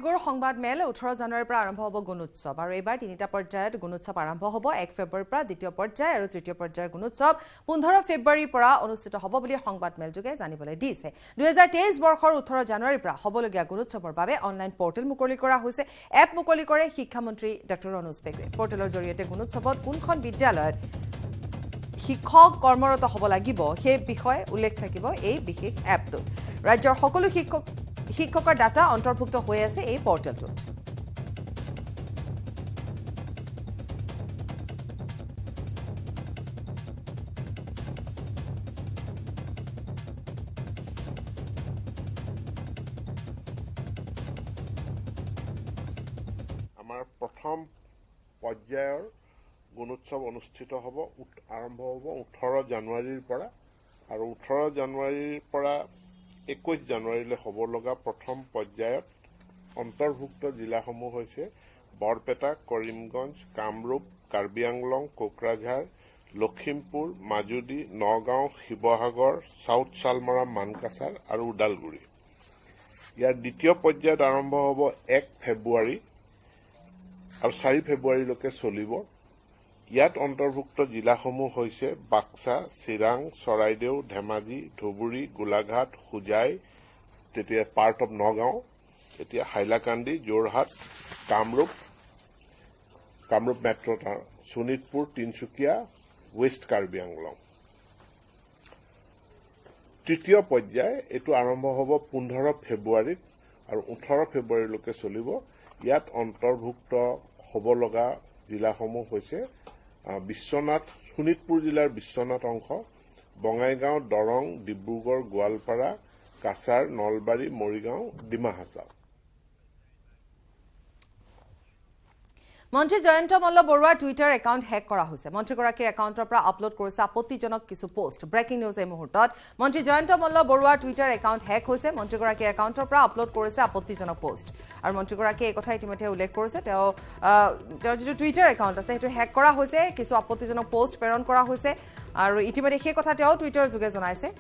গুৰ সংবাদ মেল 18 জানুৱাৰীৰ পৰা আৰম্ভ হ'ব গুণোৎসৱ আৰু এইবাৰ তিনিটা পৰ্যায়ত গুণোৎসৱ আৰম্ভ হ'ব 1 ফেব্ৰুৱাৰীৰ পৰা দ্বিতীয় পৰ্যায় আৰু তৃতীয় পৰ্যায়ৰ গুণোৎসৱ 15 ফেব্ৰুৱাৰীৰ পৰা অনুষ্ঠিত হ'ব বুলি সংবাদ মেল যোগে জানিবলৈ দিছে 2023 বৰ্ষৰ 18 জানুৱাৰীৰ পৰা হ'বলগীয়া গুণোৎসৱৰ বাবে অনলাইন পৰ্টেল মুকলি কৰা হৈছে এপ মুকলি কৰে শিক্ষামন্ত্ৰী ডক্টৰ অনুজ পেগুৱে পৰ্টেলৰ জৰিয়তে গুণোৎসৱত কোনখন বিদ্যালয়ত শিক্ষক কৰ্মৰত হ'ব লাগিব সেই বিষয়ে উল্লেখ থাকিব এই বিশেষ এপটোত ৰাজ্যৰ সকলো শিক্ষকৰ ডাটা অন্তৰ্ভুক্ত হৈ আছে এই পৰ্টেলটোত আমাৰ প্ৰথম পৰ্যায়ৰ গুণোৎসৱ অনুষ্ঠিত হ'ব আৰম্ভ হ'ব 18 জানুৱাৰীৰ পৰা আৰু 18 জানুৱাৰীৰ পৰা 21 জানুৱাৰীলৈ হ'ব লগা প্ৰথম পৰ্যায়ত অন্তৰ্ভুক্ত জিলাসমূহ হৈছে বৰপেটা কৰিমগঞ্জ কামৰূপ কাৰ্বি আংলং কোকৰাঝাৰ লখিমপুৰ মাজুলী নগাঁও শিৱসাগৰ সাউথ শালমৰা মানকাছাৰ আৰু ওদালগুৰি ইয়াৰ দ্বিতীয় পৰ্যায়ত আৰম্ভ হ'ব 1 ফেব্ৰুৱাৰী আৰু 4 ফেব্ৰুৱাৰীলৈকে চলিব ইয়াত অন্তৰ্ভুক্ত জিলাসমূহ হৈছে বাক্সা চিৰাং চৰাইদেউ ধেমাজি ধুবুৰী গোলাঘাট হোজাই তেতিয়া পাৰ্ট অফ নগাঁও এতিয়া হাইলাকান্দি যোৰহাট কামৰূপ মেট্ৰ' শোণিতপুৰ তিনচুকীয়া ৱেষ্ট কাৰ্বি আংলং তৃতীয় পৰ্যায় এইটো আৰম্ভ হ'ব 15 ফেব্ৰুৱাৰীত আৰু 18 ফেব্ৰুৱাৰীলৈকে চলিব ইয়াত অন্তৰ্ভুক্ত হ'ব লগা জিলাসমূহ হৈছে বিশ্বনাথ শোণিতপুৰ জিলাৰ বিশ্বনাথ অংশ বঙাইগাঁও দৰং ডিব্ৰুগড় গোৱালপাৰা কাছাৰ নলবাৰী মৰিগাঁও ডিমা হাছাও মন্ত্ৰী জয়ন্ত মল্ল বৰুৱাৰ টুইটাৰ একাউণ্ট হেক কৰা হৈছে মন্ত্ৰীগৰাকীৰ একাউণ্টৰ পৰা আপলোড কৰিছে আপত্তিজনক কিছু পোষ্ট ব্ৰেকিং নিউজ এই মুহূৰ্তত মন্ত্ৰী জয়ন্ত মল্ল বৰুৱাৰ টুইটাৰ একাউণ্ট হেক হৈছে মন্ত্ৰীগৰাকীৰ একাউণ্টৰ পৰা আপলোড কৰিছে আপত্তিজনক পোষ্ট আৰু মন্ত্ৰীগৰাকীয়ে এই কথা ইতিমধ্যে উল্লেখ কৰিছে তেওঁ যিটো টুইটাৰ একাউণ্ট আছে সেইটো হেক কৰা হৈছে কিছু আপত্তিজনক পোষ্ট প্ৰেৰণ কৰা হৈছে আৰু ইতিমধ্যে সেই কথা তেওঁ টুইটাৰ যোগে জনাইছে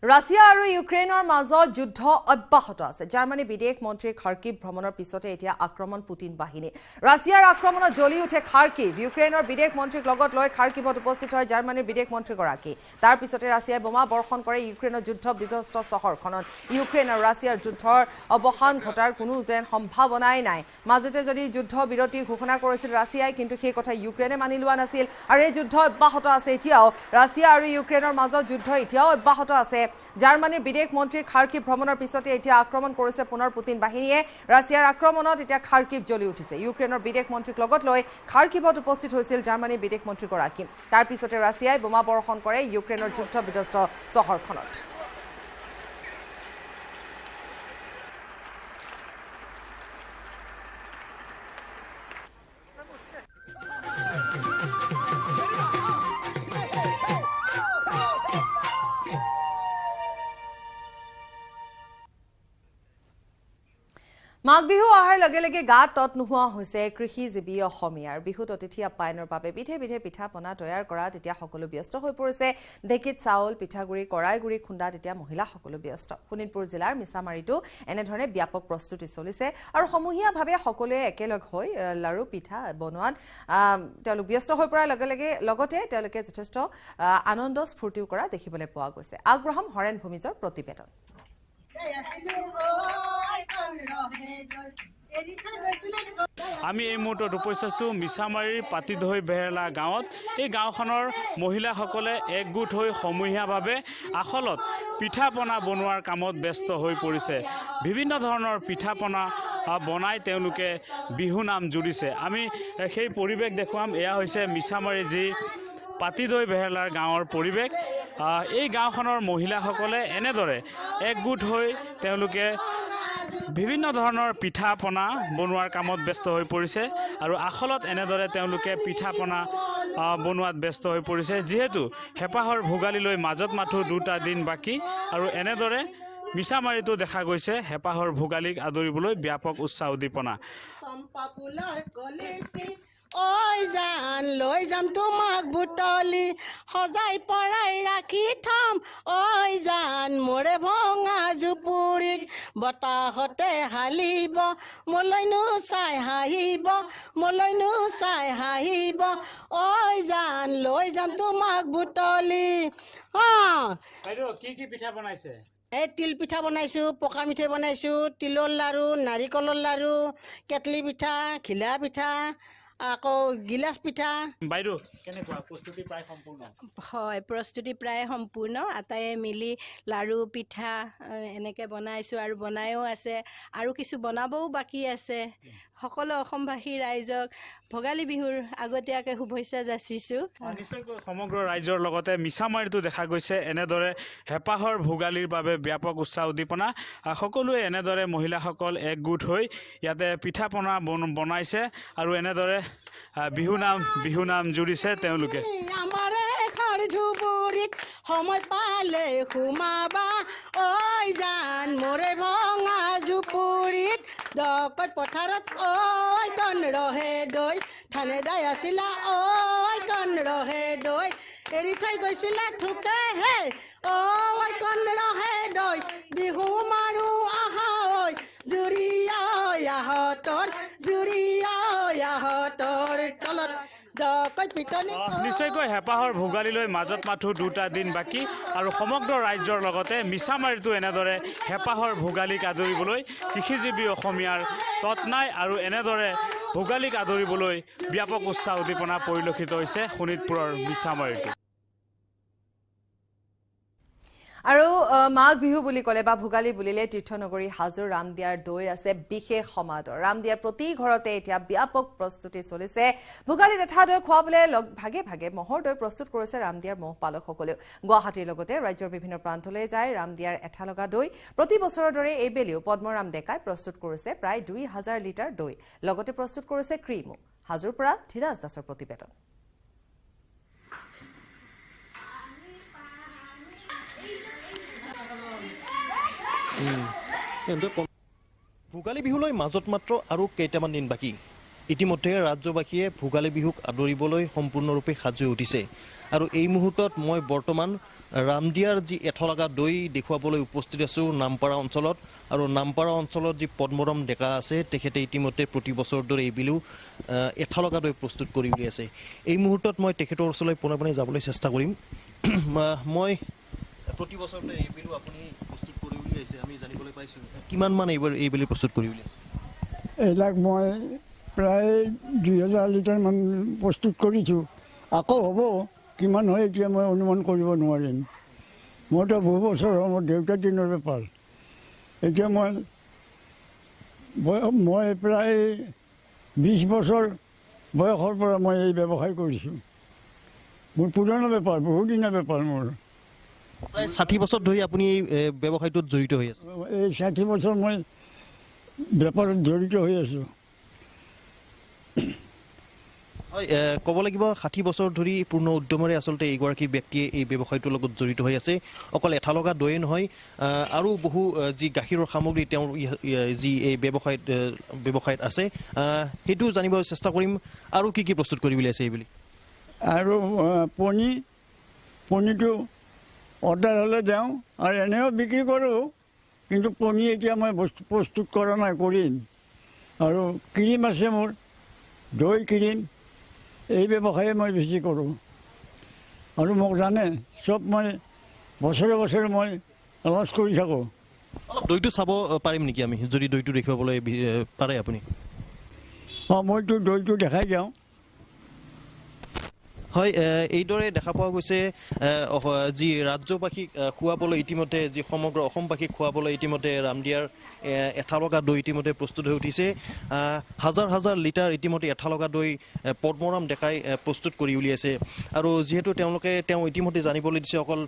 ৰাছিয়া আৰু ইউক্ৰেইনৰ মাজত যুদ্ধ অব্যাহত আছে জাৰ্মানী বিদেশ মন্ত্ৰীৰ খাৰ্কিভ ভ্ৰমণৰ পিছতে এতিয়া আক্ৰমণ পুটিন বাহিনী ৰাছিয়াৰ আক্ৰমণত জ্বলি উঠে খাৰ্কিভ ইউক্ৰেইনৰ বিদেশ মন্ত্ৰীক লগত লৈ খাৰ্কিভত উপস্থিত হয় জাৰ্মানীৰ বিদেশ মন্ত্ৰীগৰাকী তাৰ পিছতে ৰাছিয়াই বোমা বৰ্ষণ কৰে ইউক্ৰেইনৰ যুদ্ধ বিধ্বস্ত চহৰখনত ইউক্ৰেইন আৰু ৰাছিয়াৰ যুদ্ধৰ অৱসান ঘটাৰ কোনো যেন সম্ভাৱনাই নাই মাজতে যদি যুদ্ধ বিৰতি ঘোষণা কৰিছিল ৰাছিয়াই কিন্তু সেই কথা ইউক্ৰেইনে মানি লোৱা নাছিল আৰু এই যুদ্ধ অব্যাহত আছে এতিয়াও ৰাছিয়া আৰু ইউক্ৰেইনৰ মাজত যুদ্ধ এতিয়াও অব্যাহত আছে জাৰ্মানীৰ বিদেশ মন্ত্ৰীৰ খাৰ্কিভ ভ্ৰমণৰ পিছতে এতিয়া আক্ৰমণ কৰিছে পুনৰ পুটিন বাহিনীয়ে ৰাছিয়াৰ আক্ৰমণত এতিয়া খাৰ্কিভ জ্বলি উঠিছে ইউক্ৰেইনৰ বিদেশ মন্ত্ৰীক লগত লৈ খাৰ্কিভত উপস্থিত হৈছিল জাৰ্মানীৰ বিদেশ মন্ত্ৰীগৰাকী তাৰ পিছতে ৰাছিয়াই বোমা বৰ্ষণ কৰে ইউক্ৰেইনৰ যুদ্ধ বিধ্বস্ত চহৰখনত মাঘ বিহু অহাৰ লগে লগে গাত তত নোহোৱা হৈছে কৃষিজীৱী অসমীয়াৰ বিহুত অতিথি আপ্যায়নৰ বাবে বিধে বিধে পিঠা পনা তৈয়াৰ কৰাত এতিয়া সকলো ব্যস্ত হৈ পৰিছে ঢেঁকীত চাউল পিঠাগুৰি কড়াইগুৰি খুন্দাত এতিয়া মহিলা সকলো ব্যস্ত শোণিতপুৰ জিলাৰ মিছামাৰীতো এনেধৰণে ব্যাপক প্ৰস্তুতি চলিছে আৰু সমূহীয়াভাৱে সকলোৱে একেলগ হৈ লাৰু পিঠা বনোৱাত তেওঁলোক ব্যস্ত হৈ পৰাৰ লগতে তেওঁলোকে যথেষ্ট আনন্দ স্ফূৰ্তিও কৰা দেখিবলৈ পোৱা গৈছে আগ্ৰহম হৰেণ ভূমিজৰ প্ৰতিবেদন আমি এই মুহূৰ্তত উপস্থিত আছোঁ মিছামাৰীৰ পাতিদৈ বেহেলা গাঁৱত এই গাঁওখনৰ মহিলাসকলে একগোট হৈ সমূহীয়াভাৱে আখলত পিঠা পনা বনোৱাৰ কামত ব্যস্ত হৈ পৰিছে বিভিন্ন ধৰণৰ পিঠা পনা বনাই তেওঁলোকে বিহু নাম জুৰিছে আমি সেই পৰিৱেশ দেখুৱাম এয়া হৈছে মিছামাৰী যি পাতিদৈ বেহেলাৰ গাঁৱৰ পৰিৱেশ এই গাঁওখনৰ মহিলাসকলে এনেদৰে একগোট হৈ তেওঁলোকে বিভিন্ন ধৰণৰ পিঠা পনা বনোৱাৰ কামত ব্যস্ত হৈ পৰিছে আৰু আখলত এনেদৰে তেওঁলোকে পিঠা পনা বনোৱাত ব্যস্ত হৈ পৰিছে যেহেতু হেপাহৰ ভোগালীলৈ মাজত মাথো 2টা দিন বাকি আৰু এনেদৰে মিছামাৰীতো দেখা গৈছে হেপাহৰ ভোগালীক আদৰিবলৈ ব্যাপক উৎসাহ উদ্দীপনা ঐ জান লৈ যাম তোমাক বুটলি সজাই পৰাই ৰাখি থম ঐ জান মোৰে ভঙা জুপুৰিক বতাহতে হালিব মোলৈনো চাই হাঁহিব মোলৈনো চাই হাঁহিব ঐ জান লৈ যাম তোমাক বুটলি বাইদেউ কি পিঠা বনাইছে এই তিল পিঠা বনাইছোঁ পকা মিঠৈ বনাইছোঁ তিলৰ লাড়ু নাৰিকলৰ লাড়ু কেটলি পিঠা ঘিলা পিঠা আকৌ গিলাচ পিঠা বাইদেউ কেনেকুৱা প্ৰস্তুতি প্ৰায় সম্পূৰ্ণ হয় প্ৰস্তুতি প্ৰায় সম্পূৰ্ণ আটাইয়ে মিলি লাড়ু পিঠা এনেকৈ বনাইছোঁ আৰু বনায়ো আছে আৰু কিছু বনাবও বাকী আছে সকলো অসমবাসী ৰাইজক ভোগালী বিহুৰ আগতীয়াকৈ শুভেচ্ছা যাচিছোঁ নিশ্চয়কৈ সমগ্ৰ ৰাইজৰ লগতে মিছামাৰীতো দেখা গৈছে এনেদৰে হেঁপাহৰ ভোগালীৰ বাবে ব্যাপক উৎসাহ উদ্দীপনা সকলোৱে এনেদৰে মহিলাসকল একগোট হৈ ইয়াতে পিঠা পনা বনাইছে আৰু এনেদৰে বিহু নাম জুৰিছে তেওঁলোকে আমাৰে ঘৰ ধুবুৰীত সময় পালে সোমাবা ঐ জান মোৰে ভঙা জুপুৰিত দকৈ পথাৰত ঐ কণ ৰহে দৈ ধানে দাই আছিলা ঐ কণ ৰহে দৈ এৰি থৈ গৈছিলা থোকে হে ঐ কণ ৰহে দৈ বিহু মাৰো আহা ঐ জুৰি আহতৰ তলত দকৈ পিটনি নিশ্চয়কৈ হেঁপাহৰ ভোগালীলৈ মাজত মাথো 2টা দিন বাকী আৰু সমগ্ৰ ৰাজ্যৰ লগতে মিছামাৰীতো এনেদৰে হেঁপাহৰ ভোগালীক আদৰিবলৈ কৃষিজীৱী অসমীয়াৰ তৎ নাই আৰু এনেদৰে ভোগালীক আদৰিবলৈ ব্যাপক উৎসাহ উদ্দীপনা পৰিলক্ষিত হৈছে শোণিতপুৰৰ মিছামাৰীতো আৰু মাঘ বিহু বুলি ক'লে বা ভোগালী বুলিলে তীৰ্থনগৰী হাজোৰ ৰামদিয়াৰ দৈ আছে বিশেষ সমাদৰ ৰামদিয়াৰ প্ৰতি ঘৰতে এতিয়া ব্যাপক প্ৰস্তুতি চলিছে ভোগালী জেঠা দৈ খুৱাবলৈ ভাগে ভাগে মহৰ দৈ প্ৰস্তুত কৰিছে ৰামদিয়াৰ মহ পালকসকলেও গুৱাহাটীৰ লগতে ৰাজ্যৰ বিভিন্ন প্ৰান্তলৈ যায় ৰামদিয়াৰ এঠা লগা দৈ প্ৰতি বছৰৰ দৰে এইবেলিও পদ্মৰাম ডেকাই প্ৰস্তুত কৰিছে প্ৰায় 2000 লিটাৰ দৈ লগতে প্ৰস্তুত কৰিছে ক্ৰীমো হাজোৰ পৰা ধীৰাজ দাসৰ প্ৰতিবেদন ভোগালী বিহুলৈ মাজত মাত্ৰ আৰু কেইটামান দিন বাকী ইতিমধ্যে ৰাজ্যবাসীয়ে ভোগালী বিহুক আদৰিবলৈ সম্পূৰ্ণৰূপে সাজু উঠিছে আৰু এই মুহূৰ্তত মই বৰ্তমান ৰামদিয়াৰ যি এঠলগা দৈ দেখুৱাবলৈ উপস্থিত আছোঁ নামপাৰা অঞ্চলত আৰু নামপাৰা অঞ্চলত যি পদ্মৰাম ডেকা আছে তেখেতে ইতিমধ্যে প্ৰতি বছৰৰ দৰে এইবিলো এঠলগা দৈ প্ৰস্তুত কৰি উলিয়াইছে এই মুহূৰ্তত মই তেখেতৰ ওচৰলৈ পোনে যাবলৈ চেষ্টা কৰিম মই প্ৰতি বছৰতে এইবিলো আপুনি প্ৰস্তুত কৰি উলিয়াইছে আমি জানিবলৈ পাইছোঁ কিমান মান এইবেলি প্ৰস্তুত কৰি উলিয়াইছে এইবিলাক মই প্ৰায় 2000 লিটাৰমান প্ৰস্তুত কৰিছোঁ আকৌ হ'ব কিমান হয় এতিয়া মই অনুমান কৰিব নোৱাৰিম মইতো বহু বছৰ হ'ল মোৰ দেউতাৰ দিনৰ বেপাৰ এতিয়া মই প্ৰায় 20 বছৰ বয়সৰ পৰা মই এই ব্যৱসায় কৰিছোঁ মোৰ পুৰণা বেপাৰ বহুদিনীয়া বেপাৰ মোৰ প্ৰায় 60 বছৰ ধৰি আপুনি এই ব্যৱসায়টোত জড়িত হৈ আছে এই 60 বছৰ মই বেপাৰত জড়িত হৈ আছোঁ হয় ক'ব লাগিব 60 বছৰ ধৰি পূৰ্ণ উদ্যমেৰে আচলতে এইগৰাকী ব্যক্তিয়ে এই ব্যৱসায়টোৰ লগত জড়িত হৈ আছে অকল এঠা লগা দৈয়ে নহয় আৰু বহু যি গাখীৰৰ সামগ্ৰী তেওঁৰ যি এই ব্যৱসায়ত আছে সেইটো জানিব চেষ্টা কৰিম আৰু কি প্ৰস্তুত কৰি উলিয়াইছে এইবুলি আৰু পনীটো অৰ্ডাৰ হ'লে দিওঁ আৰু এনেও বিক্ৰী কৰোঁ কিন্তু পনীৰ এতিয়া মই প্ৰস্তুত কৰা নাই কৰিম আৰু ক্ৰীম আছে মোৰ দৈ ক্ৰীম এই ব্যৱসায়ে মই বেছি কৰোঁ আৰু মোক জানে চব মই বছৰে মই লঞ্চ কৰি থাকোঁ অলপ দৈটো চাব পাৰিম নেকি আমি যদি দৈটো দেখুৱাবলৈ পাৰে আপুনি মইতো দৈটো দেখাই যাওঁ হয় এইদৰে দেখা পোৱা গৈছে যি ৰাজ্যবাসীক খুৱাবলৈ ইতিমধ্যে যি সমগ্ৰ অসমবাসীক খুৱাবলৈ ইতিমধ্যে ৰামদিয়াৰ এঠা লগা দৈ ইতিমধ্যে প্ৰস্তুত হৈ উঠিছে হাজাৰ লিটাৰ ইতিমধ্যে এঠা লগা দৈ পদ্মৰাম ডেকাই প্ৰস্তুত কৰি উলিয়াইছে আৰু যিহেতু তেওঁ ইতিমধ্যে জানিবলৈ দিছে অকল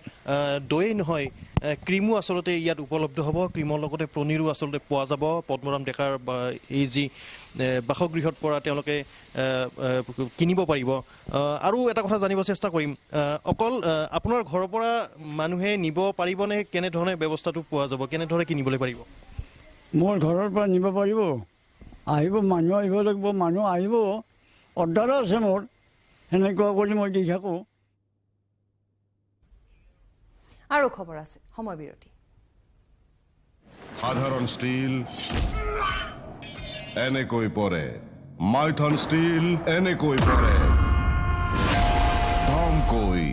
দৈয়ে নহয় ক্ৰীমো আচলতে ইয়াত উপলব্ধ হ'ব ক্ৰীমৰ লগতে পনীৰো আচলতে পোৱা যাব পদ্মৰাম ডেকাৰ এই যি বাসগৃহৰ পৰা তেওঁলোকে কিনিব পাৰিব আৰু এটা কথা জানিব চেষ্টা কৰিম অকল আপোনাৰ ঘৰৰ পৰা মানুহে নিব পাৰিবনে কেনেধৰণে ব্যৱস্থাটো পোৱা যাব কেনেধৰণে কিনিবলৈ পাৰিব মোৰ ঘৰৰ পৰা নিব পাৰিব আহিব মানুহ আহিব লাগিব মানুহ আহিব অৰ্ডাৰো আছে মোৰ সেনেকুৱা কৰি মই দি থাকোঁ। আৰু খবৰ আছে সময় বিৰতি। সাধাৰণ ষ্টীল এনেকৈ পৰে, মাইথন ষ্টীল এনেকৈ পৰে, ধমকৈ।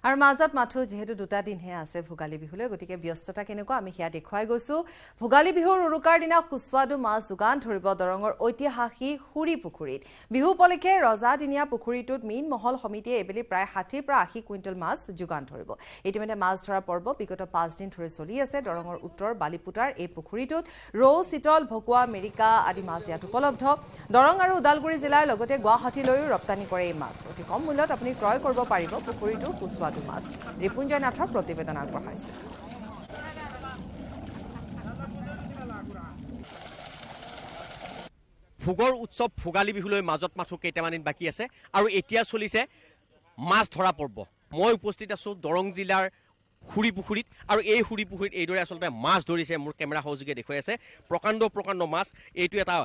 আৰু মাজত মাথো যেহেতু দুটা দিনহে আছে ভোগালী বিহুলৈ গতিকে ব্যস্ততা কেনেকুৱা আমি সেয়া দেখুৱাই গৈছো ভোগালী বিহুৰ উৰুকাৰ দিনা সুস্বাদু মাছ যোগান ধৰিব দৰঙৰ ঐতিহাসিক হুৰি পুখুৰীত বিহু উপলক্ষে ৰজাদিনীয়া পুখুৰীটোত মীন মহল সমিতিয়ে এবেলি প্ৰায় 60 পৰা 80 কুইণ্টেল মাছ যোগান ধৰিব ইতিমধ্যে মাছ ধৰা পৰ্ব বিগত 5 দিন ধৰি চলি আছে দৰঙৰ উত্তৰ বালিপুটাৰ এই পুখুৰীটোত ৰৌ চিতল ভকুৱা মেৰিকা আদি মাছ ইয়াত উপলব্ধ দৰং আৰু ওদালগুৰি জিলাৰ লগতে গুৱাহাটীলৈও ৰপ্তানি কৰে এই মাছ অতি কম মূল্যত আপুনি ক্ৰয় কৰিব পাৰিব পুখুৰীটোৰ সুস্বাদু মাছ ৰিপুঞ্জয় নাথৰ প্ৰতিবেদন আগবঢ়াইছে ভোগৰ উৎসৱ ভোগালী বিহুলৈ মাজত মাথো কেইটামান দিন বাকী আছে আৰু এতিয়া চলিছে মাছ ধৰা পৰ্ব মই উপস্থিত আছো দৰং জিলাৰ হুৰি পুখুৰীত আৰু এই হুৰি পুখুৰীত এইদৰে আচলতে মাছ ধৰিছে মোৰ কেমেৰা সহযোগে দেখুৱাই আছে প্ৰকাণ্ড মাছ এইটো এটা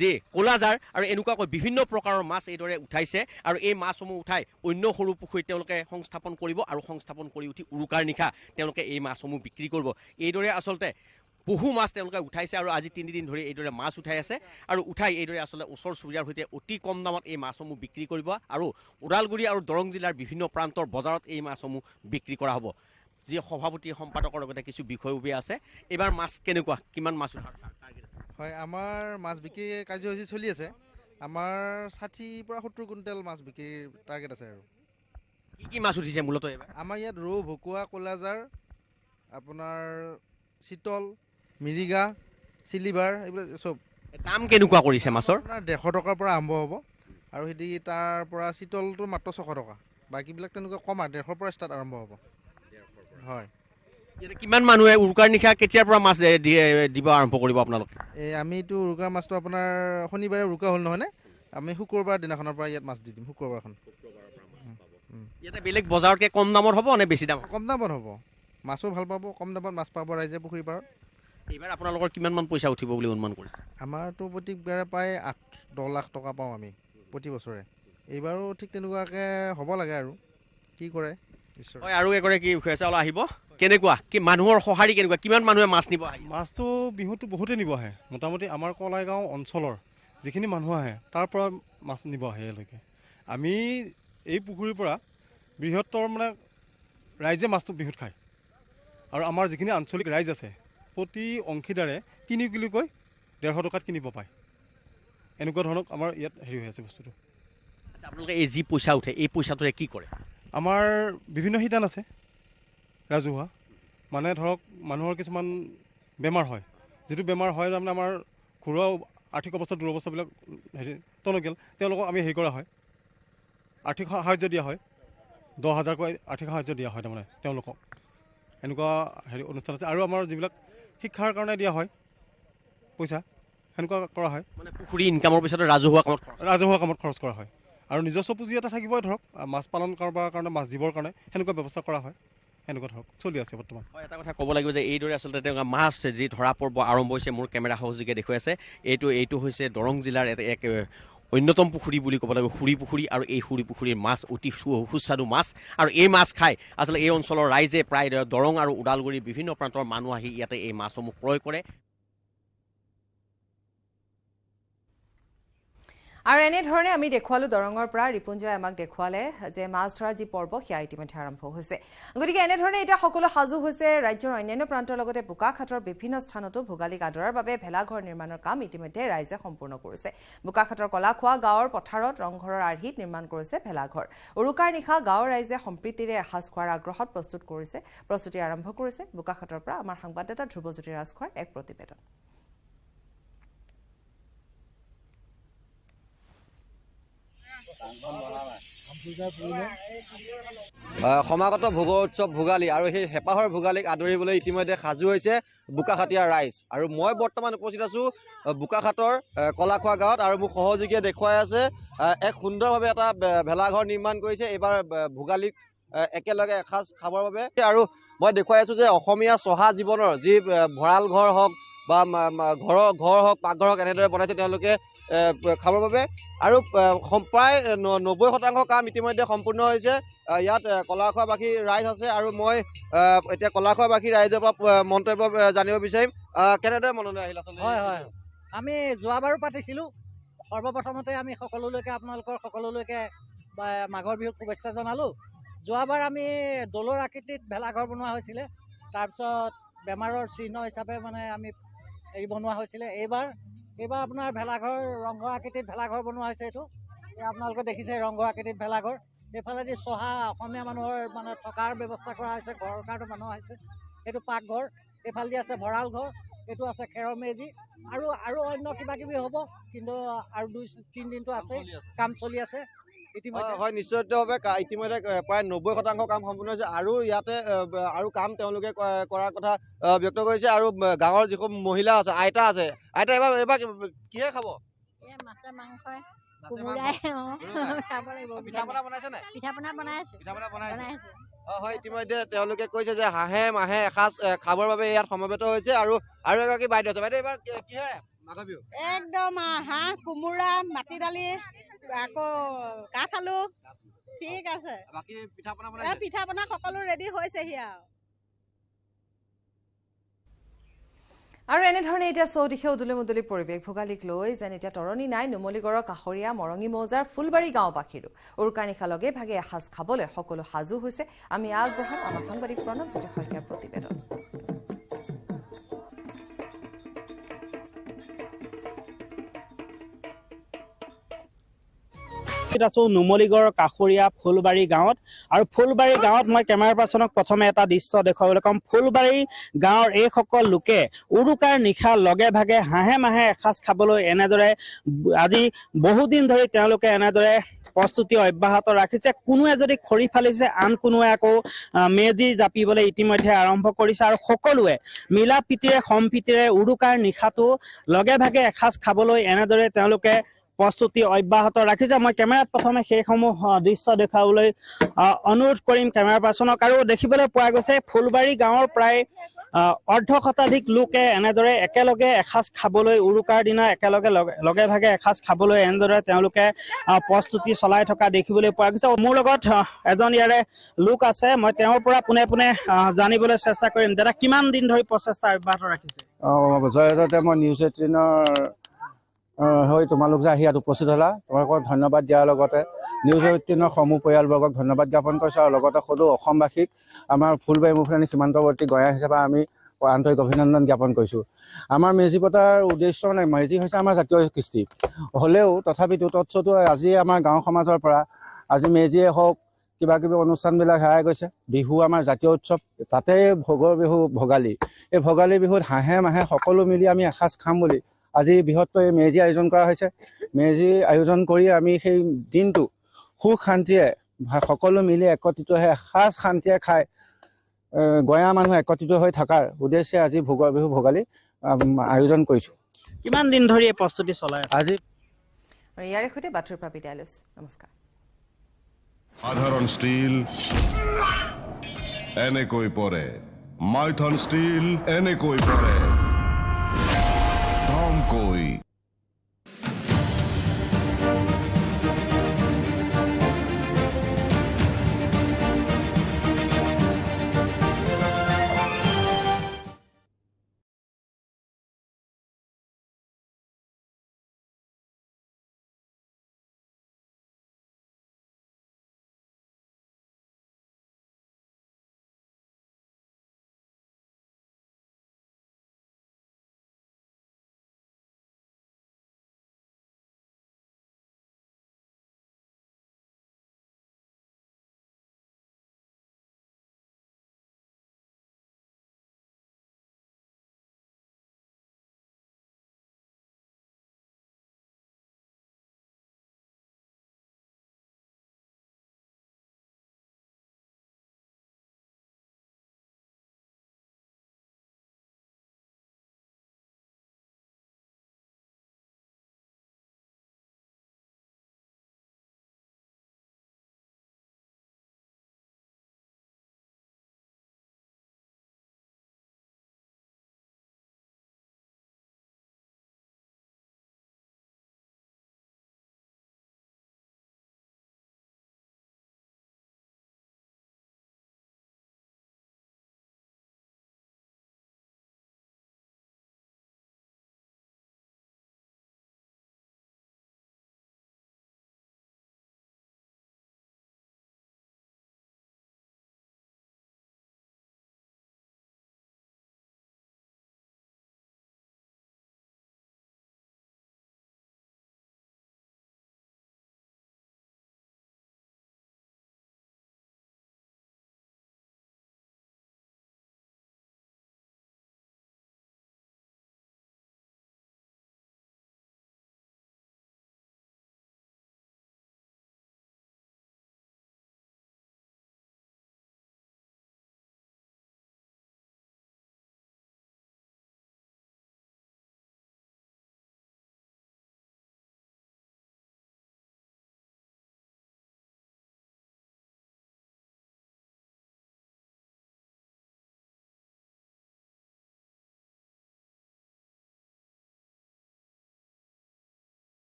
যে ক'লাজাৰ আৰু এনেকুৱাকৈ বিভিন্ন প্ৰকাৰৰ মাছ এইদৰে উঠাইছে আৰু এই মাছসমূহ উঠাই অন্য সৰু পুখুৰীত তেওঁলোকে সংস্থাপন কৰিব আৰু সংস্থাপন কৰি উঠি উৰুকাৰ নিশা তেওঁলোকে এই মাছসমূহ বিক্ৰী কৰিব এইদৰে আচলতে বহু মাছ তেওঁলোকে উঠাইছে আৰু আজি 3 দিন ধৰি এইদৰে মাছ উঠাই আছে আৰু উঠাই এইদৰে আচলতে ওচৰ চুবুৰীয়াৰ সৈতে অতি কম দামত এই মাছসমূহ বিক্ৰী কৰিব আৰু ওদালগুৰি আৰু দৰং জিলাৰ বিভিন্ন প্ৰান্তৰ বজাৰত এই মাছসমূহ বিক্ৰী কৰা হ'ব যি সভাপতি সম্পাদকৰ লগতে কিছু বিষয়ববীয়া আছে এবাৰ মাছ কেনেকুৱা কিমান মাছ টাৰ্গেট আছে হয় আমাৰ মাছ বিক্ৰী কাৰ্যসূচী চলি আছে আমাৰ 60 পৰা 70 কুইণ্টেল মাছ বিক্ৰীৰ টাৰ্গেট আছে আৰু কি মাছ উঠিছে মূলতঃ এবাৰ আমাৰ ইয়াত ৰৌ ভকুৱা ক'লাজাৰ আপোনাৰ চিতল মিৰিগা চিলিভাৰ এইবিলাক চব দাম কেনেকুৱা কৰিছে মাছৰ আপোনাৰ 150 টকাৰ পৰা আৰম্ভ হ'ব আৰু সেই তাৰ পৰা চিতলটো মাত্ৰ 600 টকা বাকীবিলাক তেনেকুৱা কম আৰু 150 পৰা ষ্টাৰ্ট আৰম্ভ হ'ব হয় ইয়াতে কিমান মানুহে উৰুকাৰ নিশা কেতিয়াৰ পৰা মাছ দিব আৰম্ভ কৰিব আপোনালোকে এই আমিতো উৰুকাৰ মাছটো আপোনাৰ শনিবাৰে উৰুকা হ'ল নহয়নে আমি শুক্ৰবাৰ দিনাখনৰ পৰা ইয়াত মাছ দি দিম শুক্ৰবাৰখন ইয়াতে বেলেগ বজাৰতকৈ কম দামত হ'ব নে বেছি দাম কম দামত হ'ব মাছো ভাল পাব কম দামত মাছ পাব ৰাইজে পুখুৰী পাৰত এইবাৰ আপোনালোকৰ কিমানমান পইচা উঠিব বুলি অনুমান কৰিছে আমাৰতো প্ৰতিবাৰে প্ৰায় 8-10 লাখ টকা পাওঁ আমি প্ৰতি বছৰে এইবাৰো ঠিক তেনেকুৱাকৈ হ'ব লাগে আৰু কি কৰে ঈশ্বৰ হয় আৰু এগৰাকী বিষয় আছে অলপ আহিব কেনেকুৱা কি মানুহৰ সঁহাৰি কেনেকুৱা কিমান মানুহে মাছ নিব আহে মাছটো বিহুটো বহুতেই নিব আহে মোটামুটি আমাৰ কলাইগাঁও অঞ্চলৰ যিখিনি মানুহ আহে তাৰ পৰা মাছ নিব আহে ইয়ালৈকে আমি এই পুখুৰীৰ পৰা বৃহত্তৰ মানে ৰাইজে মাছটো বিহুত খায় আৰু আমাৰ যিখিনি আঞ্চলিক ৰাইজ আছে প্ৰতি অংশীদাৰে 3 কিলোকৈ 150 টকাত কিনিব পায় এনেকুৱা ধৰণৰ আমাৰ ইয়াত হেৰি হৈ আছে বস্তুটো আচ্ছা আপোনালোকে এই যি পইচা উঠে এই পইচাটোৰে কি কৰে আমাৰ বিভিন্ন শিতান আছে ৰাজহুৱা মানে ধৰক মানুহৰ কিছুমান বেমাৰ হয় যিটো বেমাৰ হয় তাৰমানে আমাৰ ঘৰুৱা আৰ্থিক অৱস্থা দুৰৱস্থাবিলাক হেৰি টনকিয়াল তেওঁলোকক আমি হেৰি কৰা হয় আৰ্থিক সাহায্য দিয়া হয় 10,000কৈ আৰ্থিক সাহায্য দিয়া হয় তাৰমানে তেওঁলোকক এনেকুৱা হেৰি অনুষ্ঠান আছে আৰু আমাৰ যিবিলাক শিক্ষাৰ কাৰণে দিয়া হয় পইচা সেনেকুৱা কৰা হয় মানে পুখুৰী ইনকামৰ পিছতে ৰাজহুৱা কামত খৰচ কৰা হয় আৰু নিজস্ব পুঁজি এটা থাকিবই ধৰক মাছ পালন কৰাৰ কাৰণে মাছ দিবৰ কাৰণে সেনেকুৱা ব্যৱস্থা কৰা হয় সেনেকুৱা ধৰক চলি আছে বৰ্তমান হয় এটা কথা ক'ব লাগিব যে এইদৰে আচলতে তেওঁলোকে মাছ যি ধৰা পৰ্ব আৰম্ভ হৈছে মোৰ কেমেৰা সহযোগে দেখুৱাই আছে এইটো হৈছে দৰং জিলাৰ এক অন্যতম পুখুৰী বুলি ক'ব লাগিব হুৰি পুখুৰী আৰু এই হুৰি পুখুৰীৰ মাছ অতি সুস্বাদু মাছ আৰু এই মাছ খাই আচলতে এই অঞ্চলৰ ৰাইজে প্ৰায় দৰং আৰু ওদালগুৰিৰ বিভিন্ন প্ৰান্তৰ মানুহ আহি ইয়াতে এই মাছসমূহ ক্ৰয় কৰে আৰু এনেধৰণে আমি দেখুৱালো দৰঙৰ পৰা ৰিপুঞ্জয় আমাক দেখুৱালে যে মাছ ধৰা যি পৰ্ব সেয়া ইতিমধ্যে আৰম্ভ হৈছে গতিকে এনেধৰণে এতিয়া সকলো সাজু হৈছে ৰাজ্যৰ অন্যান্য প্ৰান্তৰ লগতে বোকাখাটৰ বিভিন্ন স্থানতো ভোগালীক আদৰাৰ বাবে ভেলাঘৰ নিৰ্মাণৰ কাম ইতিমধ্যে ৰাইজে সম্পূৰ্ণ কৰিছে বোকাখাটৰ কলাখোৱা গাঁৱৰ পথাৰত ৰংঘৰৰ আৰ্হিত নিৰ্মাণ কৰিছে ভেলাঘৰ উৰুকাৰ নিশা গাঁৱৰ ৰাইজে সম্প্ৰীতিৰে এসাঁজ খোৱাৰ আগ্ৰহত প্ৰস্তুতি আৰম্ভ কৰিছে বোকাখাটৰ পৰা আমাৰ সংবাদদাতা ধ্ৰুৱজ্যোতি ৰাজখোৱাৰ এক প্ৰতিবেদন সমাগত ভোগোৎসৱ ভোগালী আৰু সেই হেঁপাহৰ ভোগালীক আদৰিবলৈ ইতিমধ্যে সাজু হৈছে বোকাখাটীয়া ৰাইজ আৰু মই বৰ্তমান উপস্থিত আছো বোকাখাটৰ কলাখোৱা গাঁৱত আৰু মোক সহযোগীয়ে দেখুৱাই আছে এক সুন্দৰভাৱে এটা ভেলাঘৰ নিৰ্মাণ কৰিছে এইবাৰ ভোগালীক একেলগে এসাঁজ খাবৰ বাবে আৰু মই দেখুৱাই আছো যে অসমীয়া চহা জীৱনৰ যি ভঁৰাল ঘৰ হওক বা ঘৰ হওক পাকঘৰ হওক এনেদৰে বনাইছে তেওঁলোকে খাবৰ বাবে আৰু প্ৰায় 90% কাম ইতিমধ্যে সম্পূৰ্ণ হৈছে ইয়াত কলাখোৱাবাসী ৰাইজ আছে আৰু মই এতিয়া কলাখোৱাবাসী ৰাইজৰ পৰা মন্তব্য জানিব বিচাৰিম কেনেদৰে মনলৈ আহিল আচলতে হয় আমি যোৱাবাৰো পাতিছিলোঁ সৰ্বপ্ৰথমতে আমি আপোনালোকৰ সকলোলৈকে মাঘৰ বিহুত শুভেচ্ছা জনালোঁ যোৱাবাৰ আমি দৌলৰ আকৃতিত ভেলাঘৰ বনোৱা হৈছিলে, তাৰপিছত বেমাৰৰ চিহ্ন হিচাপে মানে আমি হেৰি বনোৱা হৈছিলে। এইবাৰ আপোনাৰ ভেলাঘৰ ৰংঘৰ আকৃতিত ভেলাঘৰ বনোৱা হৈছে। এইটো আপোনালোকে দেখিছে ৰংঘৰ আকৃতিত ভেলাঘৰ। এইফালেদি চহা অসমীয়া মানুহৰ মানে থকাৰ ব্যৱস্থা কৰা হৈছে, ঘৰৰ কাৰণে মানুহ আহিছে। এইটো পাকঘৰ, এইফালেদি আছে ভঁৰাল ঘৰ, এইটো আছে খেৰৰ মেজি, আৰু অন্য কিবা কিবি হ'ব, কিন্তু আৰু 2-3 দিনটো আছে, কাম চলি আছে ইতিমধ্যে। হয়, নিশ্চিতভাৱে ইতিমধ্যে প্ৰায় 90% কাম সম্পূৰ্ণ হৈছে আৰু ইয়াতে আৰু কাম তেওঁলোকে কৰাৰ কথা ব্যক্ত কৰিছে। আৰু গাঁৱৰ যিসমূহ মহিলা আছে, আইতা আছে, আইতা এইবাৰ কিহে খাব? মাছে মাংসই কোমোৰাই খাব লাগিব। পিঠা-পনা বনাইছে নাই? পিঠা-পনা বনাই আছো। হয়, ইতিমধ্যে তেওঁলোকে কৈছে যে হাঁহে মাহে এসাঁজ খাবৰ বাবে ইয়াত সমবেত হৈছে। আৰু এগৰাকী বাইদেউ আছে। বাইদেউ এইবাৰ কিহে মাঘৰ বিহু? একদম হাঁহ, কোমোৰা, মাটি দালি, আকৌ কাঠ আলু। ঠিক আছে, বাকী পিঠা-পনা বনাইছে? পিঠা-পনা সকলো ৰেডি হৈছেহি আৰু এনেধৰণে এতিয়া চৌদিশে উদুলি মুদলি পৰিৱেশ। ভোগালীক লৈ যেন এতিয়া তৰণি নাই নুমলীগড়ৰ কাষৰীয়া মৰঙী মৌজাৰ ফুলবাৰী গাঁওবাসীৰো। উৰুকাৰ নিশা লগে ভাগে এসাঁজ খাবলৈ সকলো সাজু হৈছে। আমি আগবঢ়াম আমাৰ সাংবাদিক প্ৰণৱজ্যোতি শইকীয়াৰ প্ৰতিবেদন। আছো নুমলীগড়ৰ কাষৰীয়া ফুলবাৰী গাঁৱত। আৰু ফুলবাৰী গাঁৱত মই কেমেৰা পাৰ্চনক প্ৰথমে এটা দৃশ্য দেখুৱাবলৈ ক'ম। ফুলবাৰী গাঁৱৰ এইসকল লোকে উৰুকাৰ নিশা লগে ভাগে হাঁহে মাহে এসাঁজ খাবলৈ এনেদৰে আজি বহুদিন ধৰি তেওঁলোকে এনেদৰে প্ৰস্তুতি অব্যাহত ৰাখিছে। কোনোৱে যদি খৰি ফালিছে, আন কোনোৱে আকৌ মেজি জাপিবলৈ ইতিমধ্যে আৰম্ভ কৰিছে। আৰু সকলোৱে মিলা প্ৰীতিৰে সম্প্ৰীতিৰে উৰুকাৰ নিশাটো লগে ভাগে এসাঁজ খাবলৈ এনেদৰে তেওঁলোকে প্ৰস্তুতি অব্যাহত ৰাখিছে। মই কেমেৰাত প্ৰথমে সেইসমূহ দৃশ্য দেখুৱাবলৈ অনুৰোধ কৰিম কেমেৰা পাৰ্চনক। আৰু দেখিবলৈ পোৱা গৈছে ফুলবাৰী গাঁৱৰ প্ৰায় অৰ্ধশতাধিক লোকে এনেদৰে একেলগে এসাঁজ খাবলৈ উৰুকাৰ দিনা একেলগে লগে ভাগে এসাঁজ খাবলৈ এনেদৰে তেওঁলোকে প্ৰস্তুতি চলাই থকা দেখিবলৈ পোৱা গৈছে। মোৰ লগত এজন ইয়াৰে লোক আছে, মই তেওঁৰ পৰা পোনে পোনে জানিবলৈ চেষ্টা কৰিম। দাদা, কিমান দিন ধৰি প্ৰচেষ্টা অব্যাহত ৰাখিছে? জয়তে মই নিউজ 18 হৈ তোমালোক যে আহি ইয়াত উপস্থিত হ'লা, তোমালোকক ধন্যবাদ দিয়াৰ লগতে নিউজ 18 সমূহ পৰিয়ালবৰ্গক ধন্যবাদ জ্ঞাপন কৰিছোঁ। আৰু লগতে সদৌ অসমবাসীক আমাৰ ফুলবাৰী মুফুলানী সীমান্তৱৰ্তী গঞা হিচাপে আমি আন্তৰিক অভিনন্দন জ্ঞাপন কৰিছোঁ। আমাৰ মেজি পতাৰ উদ্দেশ্য মানে মেজি হৈছে আমাৰ জাতীয় কৃষ্টি হ'লেও তথাপিতো তৎসত্ত্বেও আজি আমাৰ গাঁও সমাজৰ পৰা আজি মেজিয়ে হওক কিবা কিবি অনুষ্ঠানবিলাক হেৰাই গৈছে। বিহু আমাৰ জাতীয় উৎসৱ, তাতে ভোগৰ বিহু ভোগালী। এই ভোগালী বিহুত হাঁহে মাহে সকলো মিলি আমি এসাঁজ খাম বুলি আজি বৃহত্তৰ এই মেজি আয়োজন কৰা হৈছে। মেজি আয়োজন কৰি আমি সেই দিনটো সুখ শান্তিৰে সকলো মিলি একত্ৰিত হৈ এসাঁজ শান্তিৰে খাই গঞা মানুহ একত্ৰিত হৈ থকাৰ উদ্দেশ্যে আজি ভোগৰ বিহু ভোগালী আয়োজন কৰিছোঁ। কিমান দিন ধৰি এই প্ৰস্তুতি চলাই আছে? আজি ইয়াৰে সৈতে বাতৰিৰ পৰা বিদায় লৈছোঁ। নমস্কাৰ। সাধাৰণ ষ্টীল এনেকৈ পৰে, মাইথন ষ্টীল এনেকৈ পৰে, ধমকৈ।